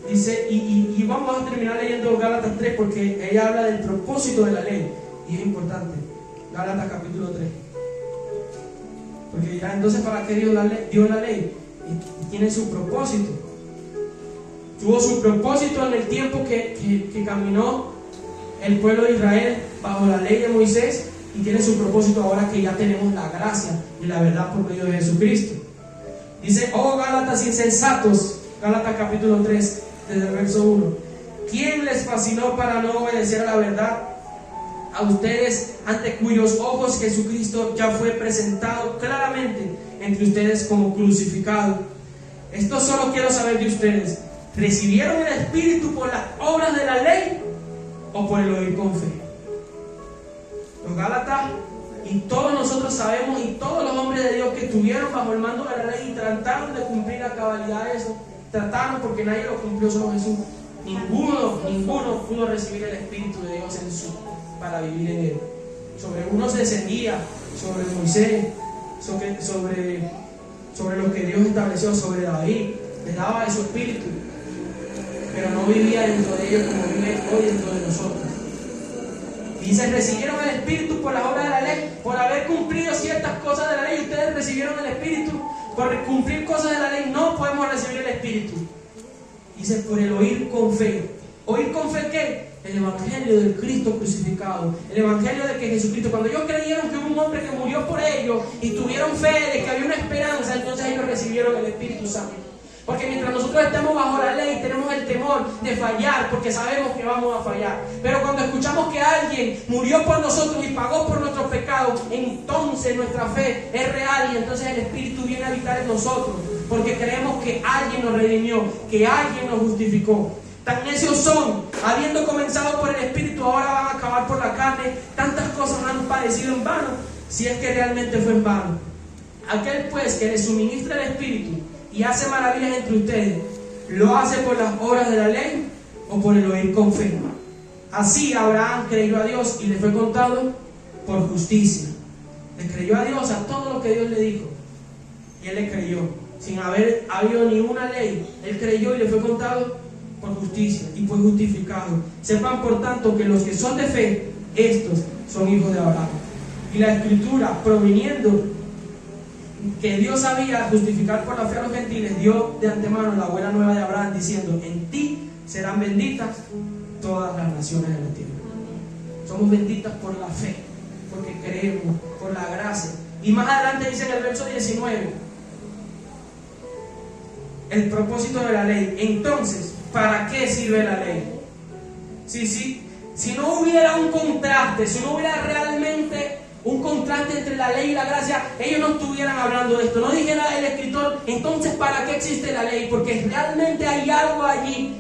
dice, y vamos a terminar leyendo Gálatas 3 porque ella habla del propósito de la ley, y es importante. Gálatas capítulo 3. Porque ya entonces, ¿para qué Dios dio la ley? Y tiene su propósito. Tuvo su propósito en el tiempo que caminó el pueblo de Israel bajo la ley de Moisés, y tiene su propósito ahora que ya tenemos la gracia y la verdad por medio de Jesucristo. Dice: oh Gálatas insensatos, Gálatas capítulo 3, desde el verso 1. ¿Quién les fascinó para no obedecer a la verdad? A ustedes, ante cuyos ojos Jesucristo ya fue presentado claramente entre ustedes como crucificado. Esto solo quiero saber de ustedes: ¿recibieron el Espíritu por las obras de la ley o por el oír con fe? Los Gálatas y todos nosotros sabemos, y todos los hombres de Dios que estuvieron bajo el mando de la ley y trataron de cumplir a cabalidad eso, trataron, porque nadie lo cumplió, solo Jesús. Ninguno pudo recibir el Espíritu de Dios para vivir en él. Sobre unos descendía, sobre Moisés, sobre lo que Dios estableció, sobre David, les daba de su Espíritu, pero no vivía dentro de ellos como vive hoy dentro de nosotros. Dice: recibieron el Espíritu por las obras de la ley, por haber cumplido ciertas cosas de la ley. Ustedes recibieron el Espíritu por cumplir cosas de la ley. No podemos recibir el Espíritu. Dice: por el oír con fe. ¿Oír con fe qué? El Evangelio del Cristo crucificado, el Evangelio de que Jesucristo, cuando ellos creyeron que hubo un hombre que murió por ellos y tuvieron fe de que había una esperanza, entonces ellos recibieron el Espíritu Santo. Porque mientras nosotros estemos bajo la ley, tenemos el temor de fallar, porque sabemos que vamos a fallar. Pero cuando escuchamos que alguien murió por nosotros y pagó por nuestros pecados, entonces nuestra fe es real, y entonces el Espíritu viene a habitar en nosotros, porque creemos que alguien nos redimió, que alguien nos justificó. Tan necios son, habiendo comenzado por el Espíritu, ahora van a acabar por la carne. Tantas cosas han padecido en vano, si es que realmente fue en vano. Aquel pues que les suministra el Espíritu y hace maravillas entre ustedes, ¿lo hace por las obras de la ley o por el oír con fe? Así Abraham creyó a Dios y le fue contado por justicia. Le creyó a Dios a todo lo que Dios le dijo, y él le creyó sin haber habido ni una ley. Él creyó y le fue contado por justicia, y fue justificado. Sepan por tanto que los que son de fe, estos son hijos de Abraham. Y la Escritura, proviniendo que Dios sabía justificar por la fe a los gentiles, dio de antemano la buena nueva de Abraham, diciendo: en ti serán benditas todas las naciones de la tierra. Somos benditas por la fe, porque creemos, por la gracia. Y más adelante dice en el verso 19 el propósito de la ley. Entonces, ¿para qué sirve la ley? Si no hubiera un contraste, si no hubiera realmente un contraste entre la ley y la gracia, ellos no estuvieran hablando de esto. No dijera el escritor: entonces ¿para qué existe la ley? Porque realmente hay algo allí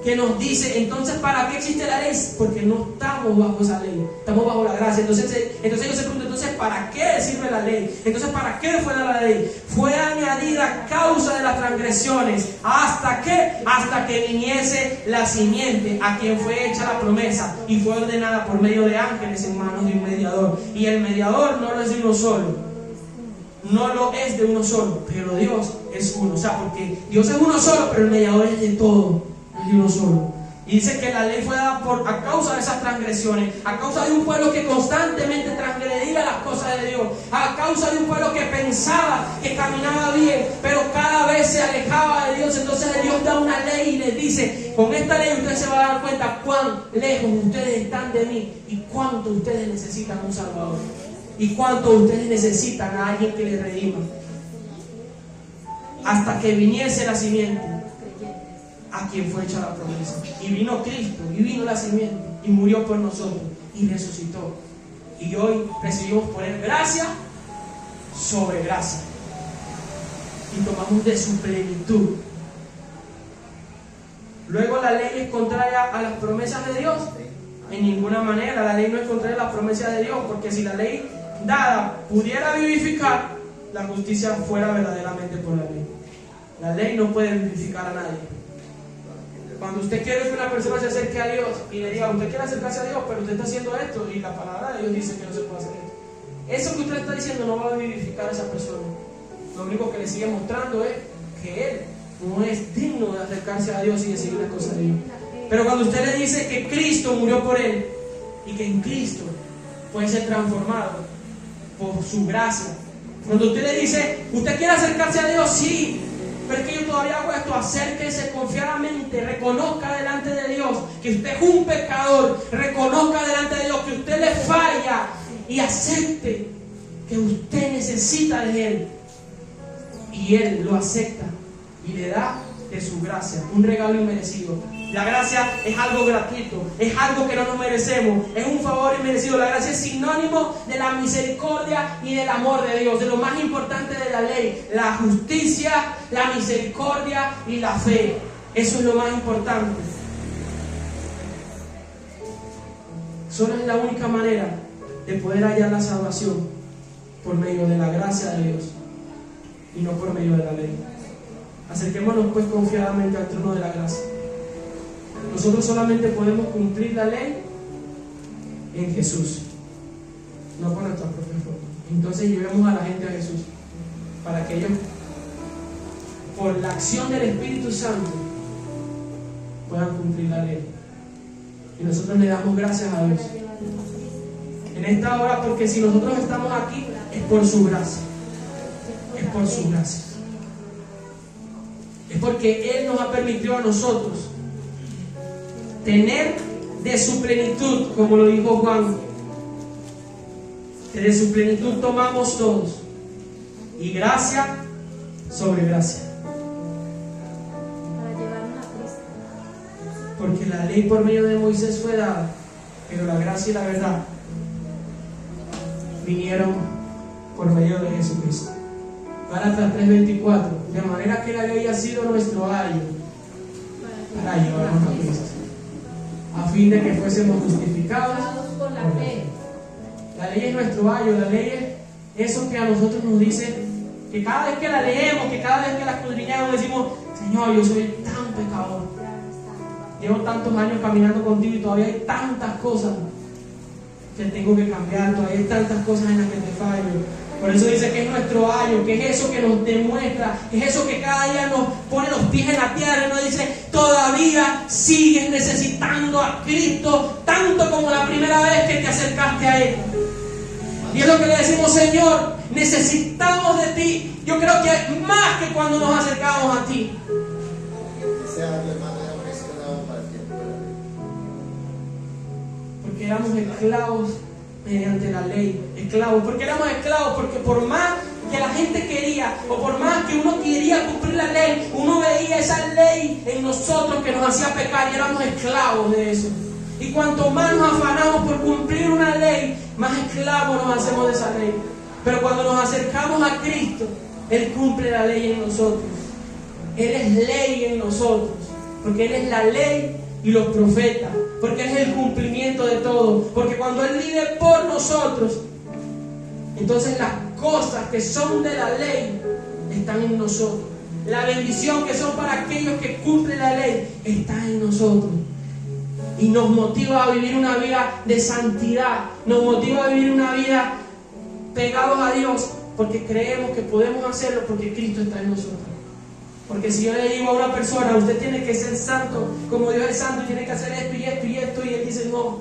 que nos dice, entonces, ¿para qué existe la ley? Porque no estamos bajo esa ley, estamos bajo la gracia. Entonces ellos se preguntan, entonces, ¿para qué sirve la ley? Entonces, ¿para qué fue la ley? Fue añadida a causa de las transgresiones. ¿Hasta qué? Hasta que viniese la simiente a quien fue hecha la promesa, y fue ordenada por medio de ángeles en manos de un mediador. Y el mediador no lo es de uno solo, no lo es de uno solo, pero Dios es uno. O sea, porque Dios es uno solo, pero el mediador es de todo, es de uno solo. Y dice que la ley fue dada a causa de esas transgresiones, a causa de un pueblo que constantemente transgredía las cosas de Dios, a causa de un pueblo que pensaba que caminaba bien, pero cada vez se alejaba de Dios. Entonces Dios da una ley y les dice, con esta ley usted se va a dar cuenta cuán lejos ustedes están de mí y cuánto ustedes necesitan un Salvador, y cuánto ustedes necesitan a alguien que les redima. Hasta que viniese la simiente a quien fue hecha la promesa. Y vino Cristo, y vino la simiente, y murió por nosotros, y resucitó. Y hoy recibimos por él gracia sobre gracia, y tomamos de su plenitud. Luego, ¿la ley es contraria a las promesas de Dios? En ninguna manera. La ley no es contraria a las promesas de Dios, porque si la ley dada pudiera vivificar, la justicia fuera verdaderamente por la ley. La ley no puede vivificar a nadie. Cuando usted quiere que una persona se acerque a Dios y le diga, usted quiere acercarse a Dios, pero usted está haciendo esto, y la palabra de Dios dice que no se puede hacer esto, eso que usted está diciendo no va a vivificar a esa persona. Lo único que le sigue mostrando es que él no es digno de acercarse a Dios y de seguir las cosas de Dios. Pero cuando usted le dice que Cristo murió por él, y que en Cristo puede ser transformado por su gracia, cuando usted le dice, ¿usted quiere acercarse a Dios? Sí, pero es que yo todavía hago esto. Acérquese confiadamente, reconozca delante de Dios que usted es un pecador, reconozca delante de Dios que usted le falla, y acepte que usted necesita de Él, y Él lo acepta y le da de su gracia, un regalo inmerecido. La gracia es algo gratuito, es algo que no nos merecemos, es un favor inmerecido. La gracia es sinónimo de la misericordia y del amor de Dios, de lo más importante de la ley: la justicia, la misericordia y la fe. Eso es lo más importante. Solo es la única manera de poder hallar la salvación, por medio de la gracia de Dios y no por medio de la ley. Acerquémonos pues confiadamente al trono de la gracia. Nosotros solamente podemos cumplir la ley en Jesús, no con nuestra propia forma. Entonces llevemos a la gente a Jesús, para que ellos, por la acción del Espíritu Santo, puedan cumplir la ley. Y nosotros le damos gracias a Dios en esta hora, porque si nosotros estamos aquí es por su gracia, es por su gracia, es porque Él nos ha permitido a nosotros tener de su plenitud, como lo dijo Juan, que de su plenitud tomamos todos, y gracia sobre gracia. Porque la ley por medio de Moisés fue dada, pero la gracia y la verdad vinieron por medio de Jesucristo. Gálatas 3:24, de manera que la ley ha sido nuestro ayo para llevarnos a Cristo, a fin de que fuésemos justificados por la fe. La ley es nuestro ayo, la ley es eso que a nosotros nos dice, que cada vez que la leemos, que cada vez que la escudriñamos, decimos, Señor, yo soy tan pecador, llevo tantos años caminando contigo y todavía hay tantas cosas que tengo que cambiar, todavía hay tantas cosas en las que te fallo. Por eso dice que es nuestro ayo, que es eso que nos demuestra, que es eso que cada día nos pone los pies en la tierra y nos dice, todavía sigues necesitando a Cristo tanto como la primera vez que te acercaste a Él. Y es lo que le decimos, Señor, necesitamos de ti. Yo creo que más que cuando nos acercamos a ti. Porque éramos esclavos mediante la ley, esclavos. ¿Por qué éramos esclavos? Porque por más que la gente quería, o por más que uno quería cumplir la ley, uno veía esa ley en nosotros que nos hacía pecar, y éramos esclavos de eso. Y cuanto más nos afanamos por cumplir una ley, más esclavos nos hacemos de esa ley. Pero cuando nos acercamos a Cristo, Él cumple la ley en nosotros. Él es ley en nosotros. porque Él es la ley y los profetas, porque Él es el cumplimiento de todo, porque cuando Él vive por nosotros, entonces las cosas que son de la ley están en nosotros. La bendición que son para aquellos que cumplen la ley está en nosotros. Y nos motiva a vivir una vida de santidad, nos motiva a vivir una vida pegados a Dios, porque creemos que podemos hacerlo porque Cristo está en nosotros. Porque si yo le digo a una persona, usted tiene que ser santo como Dios es santo, tiene que hacer esto y esto y esto, y él dice, no,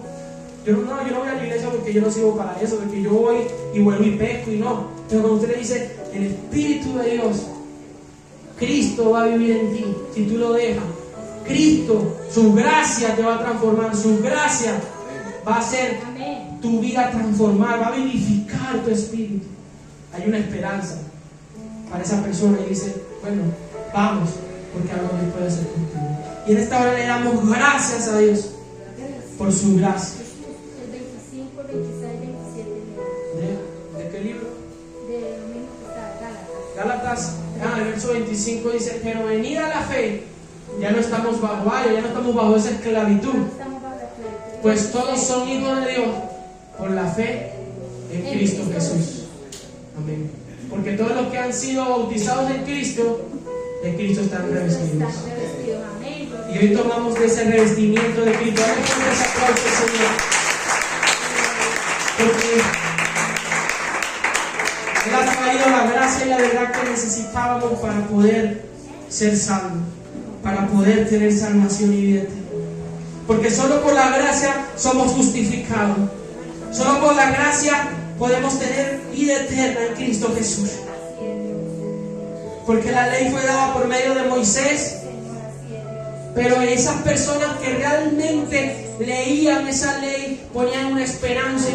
yo no voy a la iglesia porque yo no sirvo para eso, porque yo voy y vuelvo y pesco y no. Pero cuando usted le dice, el Espíritu de Dios, Cristo va a vivir en ti, si tú lo dejas. Cristo, su gracia te va a transformar, su gracia va a hacer tu vida transformar, va a vivificar tu espíritu. Hay una esperanza para esa persona y dice, bueno, vamos, porque algo Dios puede hacer contigo. Y en esta hora le damos gracias a Dios por su gracia. El 25, 26, 27. ¿De qué libro? De lo mismo que está, Gálatas. Gálatas, el verso 25 dice, pero venida la fe, ya no estamos bajo ya no estamos bajo esa esclavitud, pues todos son hijos de Dios por la fe en Cristo Jesús. Amén. Porque todos los que han sido bautizados en Cristo, de Cristo están revestidos. Y hoy tomamos de ese revestimiento de Cristo. Dale con ese aplauso, Señor. Porque Él ha traído la gracia y la verdad que necesitábamos para poder ser salvos, para poder tener salvación y vida eterna. Porque solo por la gracia somos justificados. Solo por la gracia podemos tener vida eterna en Cristo Jesús. Porque la ley fue dada por medio de Moisés, pero esas personas que realmente leían esa ley ponían una esperanza